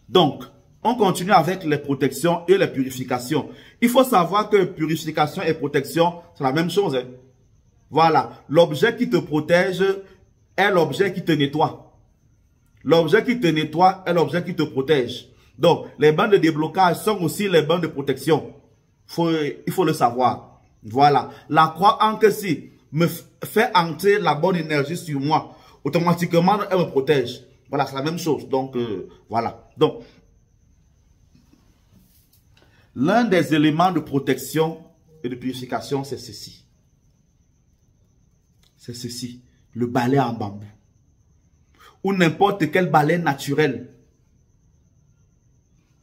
Donc, on continue avec les protections et les purifications. Il faut savoir que purification et protection, c'est la même chose. Hein. Voilà, l'objet qui te protège est l'objet qui te nettoie. L'objet qui te nettoie est l'objet qui te protège. Donc, les bandes de déblocage sont aussi les bandes de protection. Il faut le savoir. Voilà, la croix en que si me fait entrer la bonne énergie sur moi, automatiquement, elle me protège. Voilà, c'est la même chose. Donc, voilà. Donc, l'un des éléments de protection et de purification, c'est ceci. C'est ceci. Le balai en bambou. Ou n'importe quel balai naturel.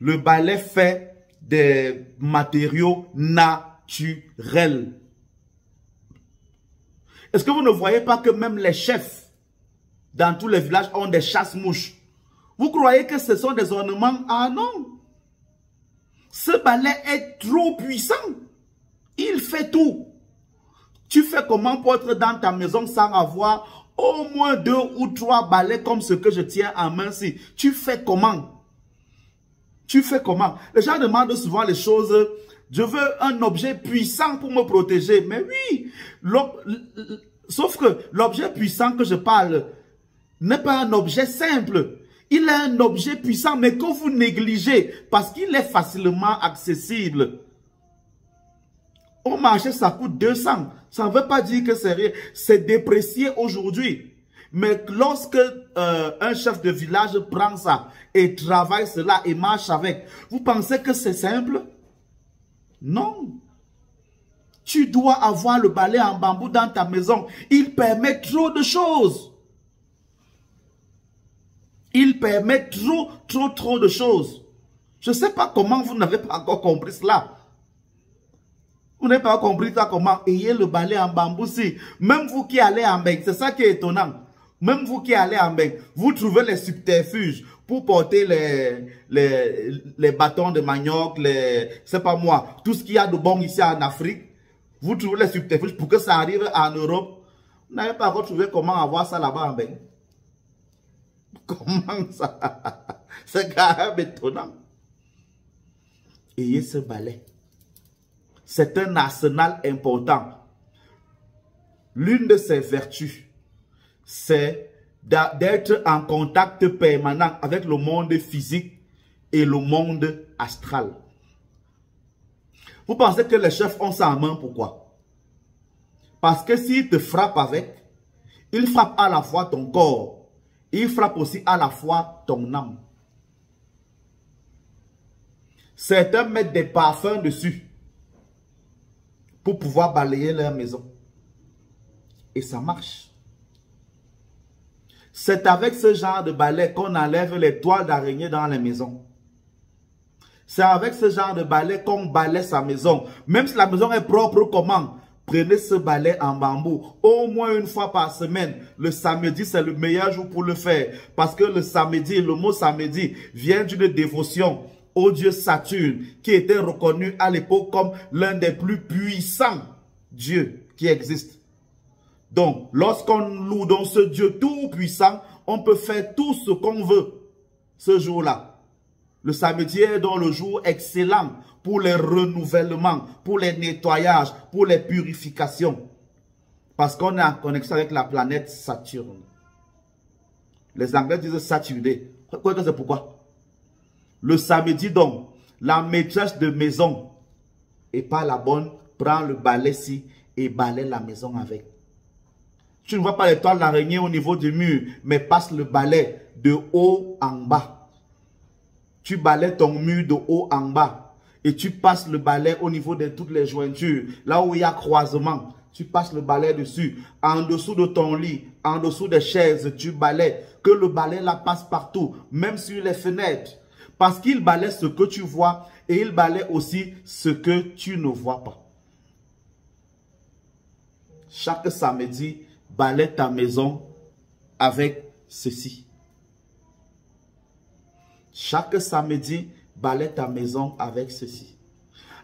Le balai fait des matériaux naturels. Est-ce que vous ne voyez pas que même les chefs dans tous les villages ont des chasse-mouches? Vous croyez que ce sont des ornements? Ah non! Ce balai est trop puissant. Il fait tout. Tu fais comment pour être dans ta maison sans avoir au moins 2 ou 3 balais comme ce que je tiens en main ici? Tu fais comment? Tu fais comment? Les gens demandent souvent les choses. Je veux un objet puissant pour me protéger. Mais oui, sauf que l'objet puissant que je parle n'est pas un objet simple. Il est un objet puissant, mais que vous négligez parce qu'il est facilement accessible. Au marché, ça coûte 200. Ça ne veut pas dire que c'est rien. C'est déprécié aujourd'hui. Mais lorsque un chef de village prend ça et travaille cela et marche avec, vous pensez que c'est simple? Non. Tu dois avoir le balai en bambou dans ta maison. Il permet trop de choses. Il permet trop de choses. Je ne sais pas comment vous n'avez pas encore compris cela. Vous n'avez pas compris ça comment ayez le balai en bambou si. Même vous qui allez en bain, c'est ça qui est étonnant. Même vous qui allez en bain, vous trouvez les subterfuges pour porter les bâtons de manioc, c'est pas moi, tout ce qu'il y a de bon ici en Afrique. Vous trouvez les subterfuges pour que ça arrive en Europe. Vous n'avez pas encore trouvé comment avoir ça là-bas en bain. Comment ça? C'est quand même étonnant. Ayez ce balai. C'est un arsenal important. L'une de ses vertus, c'est d'être en contact permanent avec le monde physique et le monde astral. Vous pensez que les chefs ont ça en main, pourquoi? Parce que s'ils te frappent avec, ils frappent à la fois ton corps, ils frappent aussi à la fois ton âme. Certains mettent des parfums dessus pour pouvoir balayer leur maison. Et ça marche. C'est avec ce genre de balai qu'on enlève les toiles d'araignée dans les maisons. C'est avec ce genre de balai qu'on balaie sa maison. Même si la maison est propre, comment? Prenez ce balai en bambou. Au moins une fois par semaine. Le samedi, c'est le meilleur jour pour le faire. Parce que le samedi, le mot samedi vient d'une dévotion au dieu Saturne, qui était reconnu à l'époque comme l'un des plus puissants dieux qui existent. Donc, lorsqu'on loue donc ce Dieu tout puissant, on peut faire tout ce qu'on veut ce jour-là. Le samedi est donc le jour excellent pour les renouvellements, pour les nettoyages, pour les purifications. Parce qu'on est en connexion avec la planète Saturne. Les Anglais disent Saturday. C'est pourquoi? Le samedi donc, la maîtresse de maison et pas la bonne prend le balai-ci et balaie la maison avec. Tu ne vois pas les toiles d'araignée au niveau du mur, mais passe le balai de haut en bas. Tu balaies ton mur de haut en bas et tu passes le balai au niveau de toutes les jointures, là où il y a croisement. Tu passes le balai dessus, en dessous de ton lit, en dessous des chaises, tu balaies. Que le balai là passe partout, même sur les fenêtres. Parce qu'il balaie ce que tu vois et il balaie aussi ce que tu ne vois pas. Chaque samedi, balaie ta maison avec ceci. Chaque samedi, balaie ta maison avec ceci.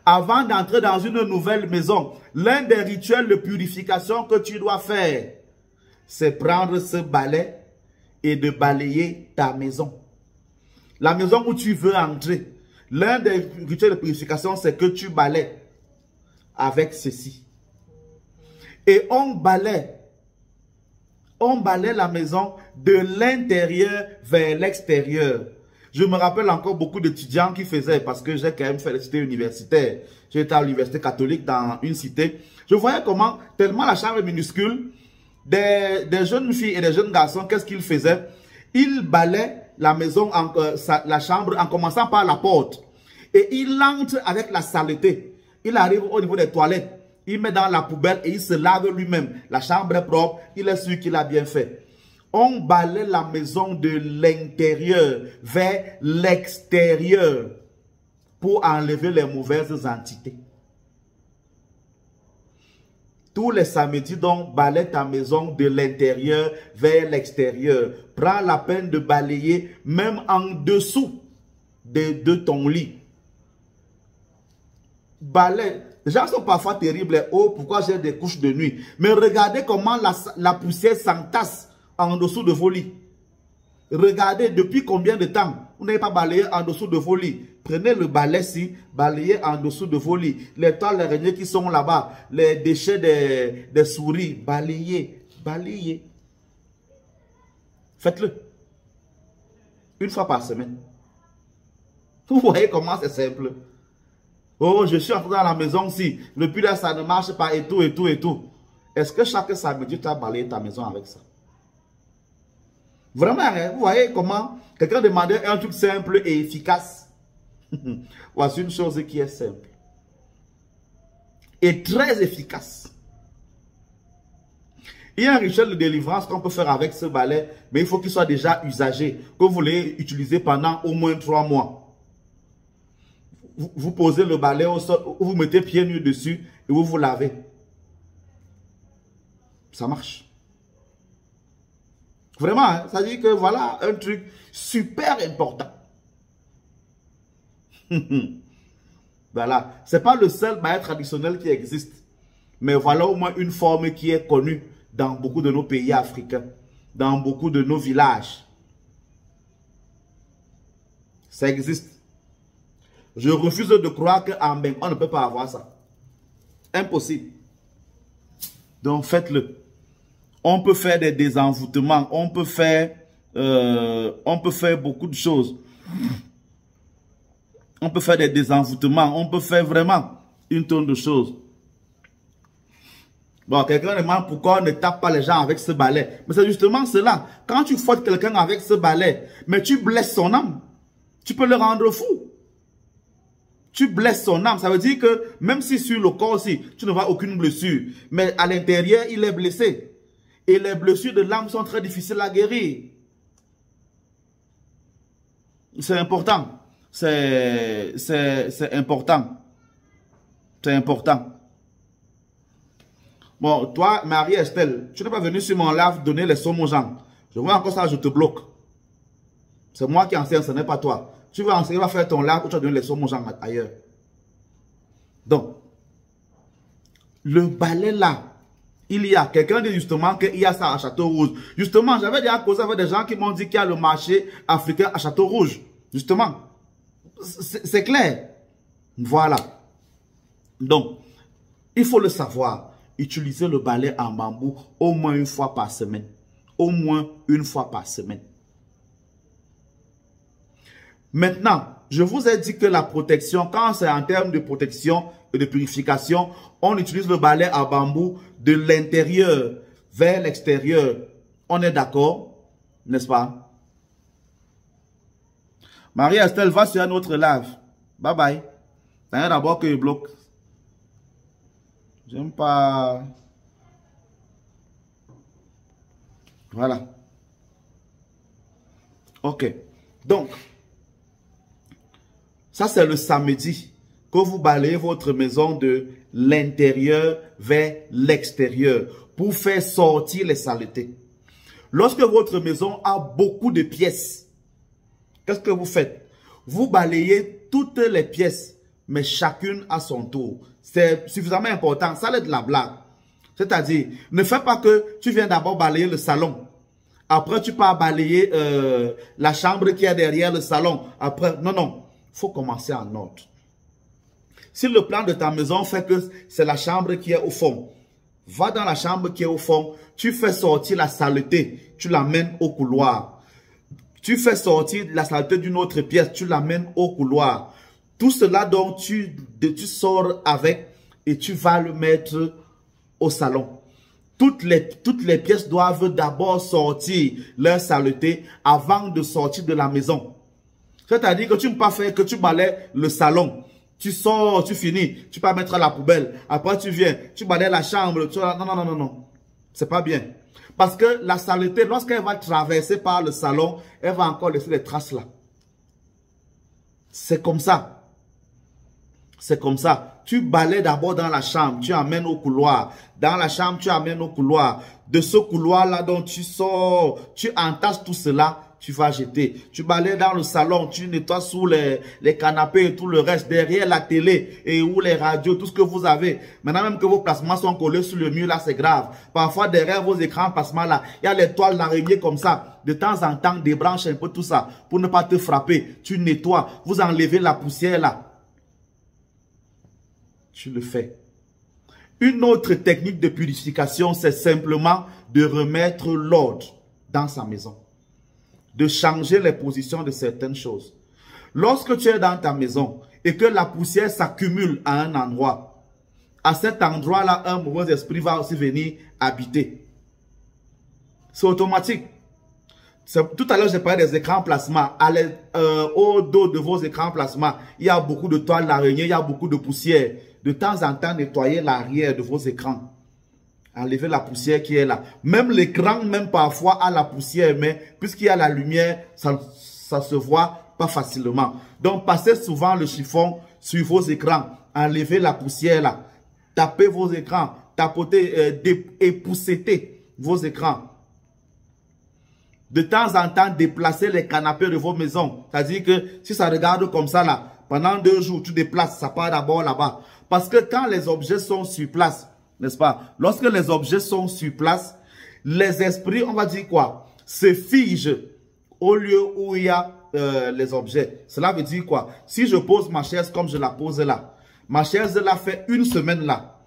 Avant d'entrer dans une nouvelle maison, l'un des rituels de purification que tu dois faire, c'est prendre ce balai et de balayer ta maison. La maison où tu veux entrer, l'un des rituels de purification, c'est que tu balais avec ceci. Et on balait la maison de l'intérieur vers l'extérieur. Je me rappelle encore beaucoup d'étudiants qui faisaient, parce que j'ai quand même fait les cités universitaires. J'étais à l'université catholique dans une cité. Je voyais comment, tellement la chambre est minuscule, des jeunes filles et des jeunes garçons, qu'est-ce qu'ils faisaient? Ils balaient la maison, la chambre, en commençant par la porte. Et il entre avec la saleté. Il arrive au niveau des toilettes. Il met dans la poubelle et il se lave lui-même. La chambre est propre. Il est sûr qu'il a bien fait. On balaie la maison de l'intérieur vers l'extérieur pour enlever les mauvaises entités. Tous les samedis, donc, balaie ta maison de l'intérieur vers l'extérieur. Prends la peine de balayer même en dessous de ton lit. Balaye. Les gens sont parfois terribles. Oh, pourquoi j'ai des couches de nuit? Mais regardez comment la poussière s'entasse en dessous de vos lits. Regardez depuis combien de temps vous n'avez pas balayé en dessous de vos lits. Prenez le balai-ci, balayez en dessous de vos lits. Les toiles d'araignée qui sont là-bas, les déchets des souris, balayez, balayez. Faites-le. Une fois par semaine. Vous voyez comment c'est simple. Oh, je suis entré dans la maison si le pull ça ne marche pas et tout, et tout, et tout. Est-ce que chaque samedi, tu as balayé ta maison avec ça? Vraiment, hein, vous voyez comment quelqu'un demandait un truc simple et efficace. Voici une chose qui est simple. Et très efficace. Il y a un rituel de délivrance qu'on peut faire avec ce balai, mais il faut qu'il soit déjà usagé, que vous l'ayez utilisé pendant au moins 3 mois. Vous posez le balai au sol, vous mettez pieds nus dessus et vous vous lavez. Ça marche. Vraiment, hein, ça dit que voilà un truc super important. Voilà. Ce n'est pas le seul balai traditionnel qui existe. Mais voilà au moins une forme qui est connue dans beaucoup de nos pays africains. Dans beaucoup de nos villages. Ça existe. Je refuse de croire qu'en Beng, on ne peut pas avoir ça. Impossible. Donc faites-le. On peut faire des désenvoûtements. On peut faire beaucoup de choses. On peut faire des désenvoûtements. On peut faire vraiment une tonne de choses. Bon, quelqu'un demande pourquoi on ne tape pas les gens avec ce balai. Mais c'est justement cela. Quand tu fouettes quelqu'un avec ce balai, mais tu blesses son âme, tu peux le rendre fou. Tu blesses son âme. Ça veut dire que même si sur le corps aussi, tu ne vois aucune blessure. Mais à l'intérieur, il est blessé. Et les blessures de l'âme sont très difficiles à guérir. C'est important. C'est important. C'est important. Bon, toi, Marie-Estelle, tu n'es pas venue sur mon live donner les sommes aux gens. Je vois encore ça, je te bloque. C'est moi qui enseigne, ce n'est pas toi. Tu vas enseigner, tu vas faire ton live ou tu vas donner les sommes aux gens ailleurs. Donc, le balai là, il y a, quelqu'un dit justement qu'il y a ça à Château-Rouge. Justement, j'avais déjà causé avec des gens qui m'ont dit qu'il y a le marché africain à Château-Rouge. Justement, c'est clair. Voilà. Donc, il faut le savoir. Utilisez le balai en bambou au moins une fois par semaine. Au moins une fois par semaine. Maintenant, je vous ai dit que la protection, quand c'est en termes de protection et de purification, on utilise le balai en bambou de l'intérieur vers l'extérieur. On est d'accord, n'est-ce pas? Marie-Estelle, va sur un autre live. Bye bye. T'as d'abord que je bloque. J'aime pas. Voilà. Ok. Donc, ça c'est le samedi que vous balayez votre maison de l'intérieur vers l'extérieur pour faire sortir les saletés. Lorsque votre maison a beaucoup de pièces, qu'est-ce que vous faites? Vous balayez toutes les pièces, mais chacune à son tour. C'est suffisamment important. Ça, c'est de la blague. C'est-à-dire, ne fais pas que tu viens d'abord balayer le salon. Après, tu pars balayer la chambre qui est derrière le salon. Après, non, non. Il faut commencer en ordre. Si le plan de ta maison fait que c'est la chambre qui est au fond, va dans la chambre qui est au fond. Tu fais sortir la saleté. Tu l'amènes au couloir. Tu fais sortir la saleté d'une autre pièce. Tu l'amènes au couloir. Tout cela, donc, tu sors avec et tu vas le mettre au salon. Toutes les pièces doivent d'abord sortir leur saleté avant de sortir de la maison. C'est-à-dire que tu ne peux pas faire que tu balayes le salon. Tu sors, tu finis, tu peux mettre à la poubelle. Après, tu viens, tu balayes la chambre. Non, non, non, non, non. C'est pas bien. Parce que la saleté, lorsqu'elle va traverser par le salon, elle va encore laisser des traces là. C'est comme ça. C'est comme ça. Tu balayes d'abord dans la chambre, tu amènes au couloir. Dans la chambre, tu amènes au couloir. De ce couloir-là, donc tu sors, tu entasses tout cela, tu vas jeter. Tu balayes dans le salon, tu nettoies sous les canapés et tout le reste, derrière la télé et où les radios, tout ce que vous avez. Maintenant, même que vos placements sont collés sur le mur, là, c'est grave. Parfois, derrière vos écrans placements, là, il y a les toiles d'araignée comme ça. De temps en temps, débranche un peu tout ça pour ne pas te frapper. Tu nettoies, vous enlevez la poussière, là. Tu le fais. Une autre technique de purification, c'est simplement de remettre l'ordre dans sa maison. De changer les positions de certaines choses. Lorsque tu es dans ta maison et que la poussière s'accumule à un endroit, à cet endroit-là, un mauvais esprit va aussi venir habiter. C'est automatique. Tout à l'heure, j'ai parlé des écrans plasma. Au dos de vos écrans plasma, il y a beaucoup de toiles d'araignée, il y a beaucoup de poussière. De temps en temps, nettoyez l'arrière de vos écrans. Enlevez la poussière qui est là. Même l'écran, même parfois, a la poussière, mais puisqu'il y a la lumière, ça se voit pas facilement. Donc, passez souvent le chiffon sur vos écrans. Enlevez la poussière là. Tapez vos écrans. Tapotez, époussetez vos écrans. De temps en temps, déplacez les canapés de vos maisons. C'est-à-dire que si ça regarde comme ça là, pendant 2 jours, tu déplaces, ça part d'abord là-bas. Parce que quand les objets sont sur place, n'est-ce pas? Lorsque les objets sont sur place, les esprits, on va dire quoi? Se figent au lieu où il y a les objets. Cela veut dire quoi? Si je pose ma chaise comme je la pose là, ma chaise là fait 1 semaine là.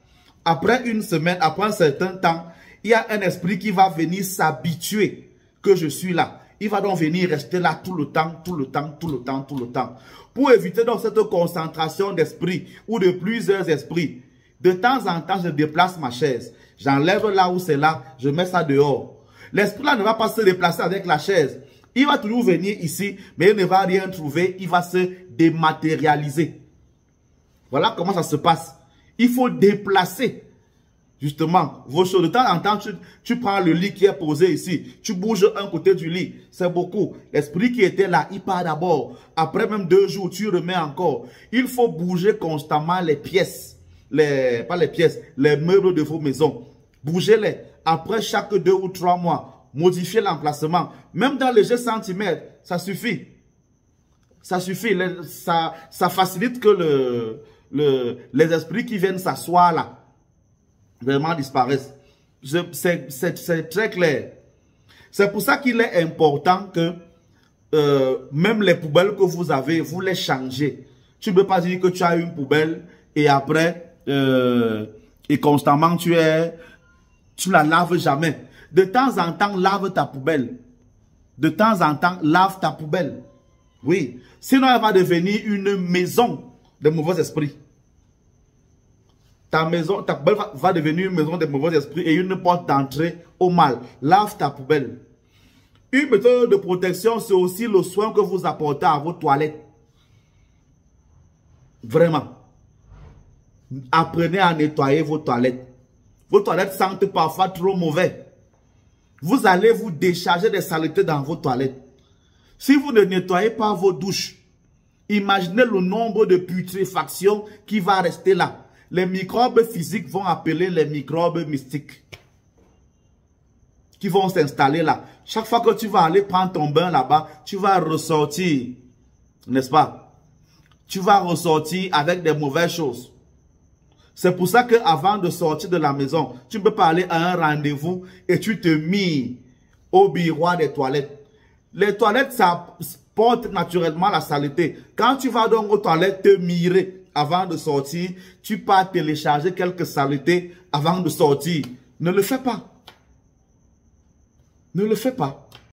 Après 1 semaine, après un certain temps, il y a un esprit qui va venir s'habituer que je suis là. Il va donc venir rester là tout le temps, tout le temps, tout le temps, tout le temps. Pour éviter donc cette concentration d'esprit ou de plusieurs esprits, de temps en temps, je déplace ma chaise. J'enlève là où c'est là, je mets ça dehors. L'esprit là ne va pas se déplacer avec la chaise. Il va toujours venir ici, mais il ne va rien trouver. Il va se dématérialiser. Voilà comment ça se passe. Il faut déplacer justement vos choses. De temps en temps, tu prends le lit qui est posé ici. Tu bouges un côté du lit. C'est beaucoup. L'esprit qui était là, il part d'abord. Après même 2 jours, tu remets encore. Il faut bouger constamment les pièces. Pas les pièces, les meubles de vos maisons. Bougez-les. Après chaque 2 ou 3 mois, modifiez l'emplacement. Même dans les centimètres, ça suffit. Ça suffit. Ça facilite que les esprits qui viennent s'asseoir là vraiment disparaissent. C'est très clair. C'est pour ça qu'il est important que même les poubelles que vous avez, vous les changez. Tu ne peux pas dire que tu as une poubelle et après, et constamment tu la laves jamais. De temps en temps, lave ta poubelle. De temps en temps, lave ta poubelle. Oui. Sinon, elle va devenir une maison de mauvais esprits. Ta poubelle va devenir une maison de mauvais esprits et une porte d'entrée au mal. Lave ta poubelle. Une méthode de protection, c'est aussi le soin que vous apportez à vos toilettes. Vraiment. Apprenez à nettoyer vos toilettes. Vos toilettes sentent parfois trop mauvais. Vous allez vous décharger des saletés dans vos toilettes. Si vous ne nettoyez pas vos douches, imaginez le nombre de putréfactions qui va rester là. Les microbes physiques vont appeler les microbes mystiques qui vont s'installer là. Chaque fois que tu vas aller prendre ton bain là-bas, tu vas ressortir, n'est-ce pas? Tu vas ressortir avec des mauvaises choses. C'est pour ça qu'avant de sortir de la maison, tu ne peux pas aller à un rendez-vous et tu te mis au miroir des toilettes. Les toilettes, ça porte naturellement la saleté. Quand tu vas donc aux toilettes te mirer avant de sortir, tu pars télécharger quelques saletés avant de sortir. Ne le fais pas. Ne le fais pas.